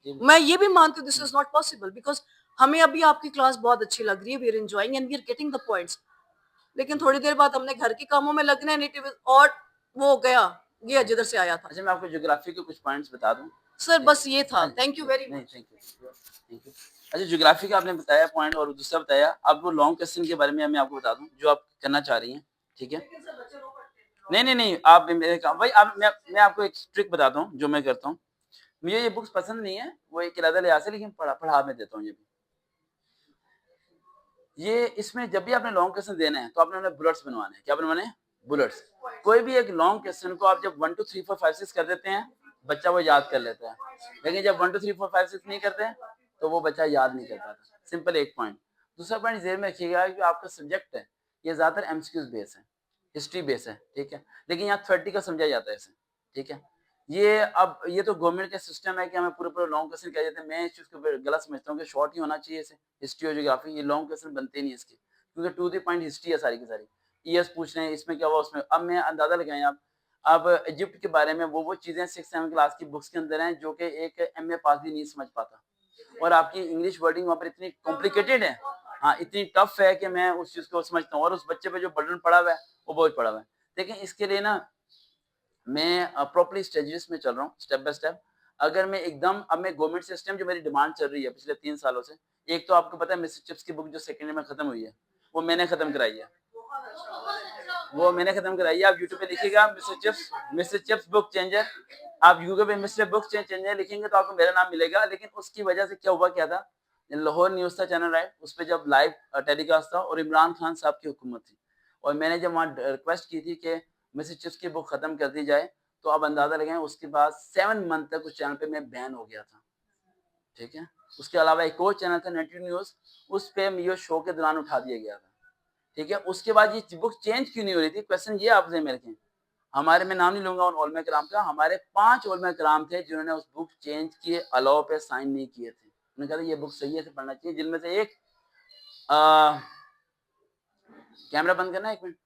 मैं ये भी मानती हूँ this is not possible, because हमें अभी आपकी क्लास बहुत अच्छी लग रही है, we are enjoying and we are getting the points, लेकिन थोड़ी देर बाद हमने घर के कामों में लगना है, और वो हो गया, ये जिधर से आया था। अच्छा, मैं आपको ज्योग्राफी के कुछ पॉइंट्स बता दूं सर बस ये था, थैंक यू वेरी नहीं, मच। Thank you. अच्छा, ज्योग्राफी का आपने बताया पॉइंट, और दूसरा बताया, अब वो लॉन्ग क्वेश्चन के बारे में मैं आपको बता दूं जो आप करना चाह रही हैं, ठीक है? नहीं, आप मेरे काम भाई, आप मैं आपको एक ट्रिक बताता हूँ जो मैं करता हूँ। मुझे ये बुक्स पसंद नहीं है, वो एक इरादा लिहाज से, लेकिन पढ़ा मैं देता हूँ ये भी। ये इसमें जब भी आपने लॉन्ग क्वेश्चन देना है तो आपने उन्हें बुलेट्स बनवाने हैं। क्या बनवाने हैं? बुलेट्स। कोई भी एक लॉन्ग क्वेश्चन को आप जब 1 2 3 4 5 6 कर देते हैं, बच्चा वो याद कर लेता है। लेकिन जब 1 2 3 4 5 6 नहीं करते हैं, तो वो बच्चा याद नहीं कर पाता। सिंपल एक पॉइंट। दूसरा पॉइंट ज़हन में रखिएगा कि आपका सब्जेक्ट है, ये ज़्यादातर एमसीक्यूज़ बेस है, हिस्ट्री बेस है, ठीक है? लेकिन यहाँ थ्योरेटिकल समझा जाता है इसे, ठीक है? ये तो गवर्नमेंट का सिस्टम है कि हमें पूरे लॉन्ग क्वेश्चन कह देते हैं। मैं इस चीज़ को गलत समझता हूँ कि शॉर्ट ही होना चाहिए इसे, हिस्ट्री और ज्योग्राफी, ये लॉन्ग क्वेश्चन बनते नहीं इसके, क्योंकि टू द पॉइंट हिस्ट्री है सारी की सारी। ईयर्स पूछ रहे हैं, इसमें क्या हुआ उसमें, अब मैं अंदाजा लगाएं आप। अब इजिप्ट के बारे में वो चीजें 6 7 क्लास की बुक्स के अंदर हैं जो कि एक एमए पास भी नहीं समझ पाता, और आपकी इंग्लिश वर्डिंग वहाँ पर इतनी कॉम्प्लिकेटेड है, हाँ इतनी टफ है कि मैं उस चीज को समझता हूँ, और उस बच्चे पे जो बर्डन पड़ा हुआ है वो बहुत पड़ा हुआ है। लेकिन इसके लिए ना मैं प्रॉपर्ली स्टेजेस में चल रहा हूँ, स्टेप बाय स्टेप। अगर मैं एकदम, अब मैं गवर्नमेंट सिस्टम जो मेरी डिमांड चल रही है पिछले 3 सालों से, एक तो आपको पता है मिस्टर चिप्स की बुक जो सेकेंड में खत्म हुई है, वो मैंने खत्म कराई है, वो मैंने खत्म कराई है। आप यूट्यूब पे लिखिएगा मिस्टर चिप्स बुक चेंजर, आप यूट्यूब पे मिस्टर बुक चेंजर लिखेंगे तो आपको मेरा नाम मिलेगा। लेकिन उसकी वजह से क्या हुआ, क्या था, लाहौर न्यूज था चैनल, राइट, उस पर जब लाइव टेलीकास्ट था और इमरान खान साहब की हुकूमत थी, और मैंने जब वहाँ रिक्वेस्ट की थी कि मिस्टर चिप्स की बुक खत्म कर दी जाए, तो आप अंदाजा लगाएं उसके बाद 7 मंथ तक उस चैनल पे मैं बैन हो गया था, ठीक है? उसके अलावा एक और चैनल था 90 न्यूज, उस पे ये शो के दौरान उठा दिया गया था, ठीक है? उसके बाद ये बुक चेंज क्यों नहीं हो रही थी, क्वेश्चन ये आपसे मेरे के, हमारे, मैं नाम नहीं लूंगा उन ओलमा कराम का, हमारे 5 ओलमा कराम थे जिन्होंने उस बुक चेंज किए अलाउ पे साइन नहीं किए थे। उन्होंने कहा था ये बुक सही है, पढ़ना चाहिए, जिनमें से एक कैमरा बंद करना 1 मिनट।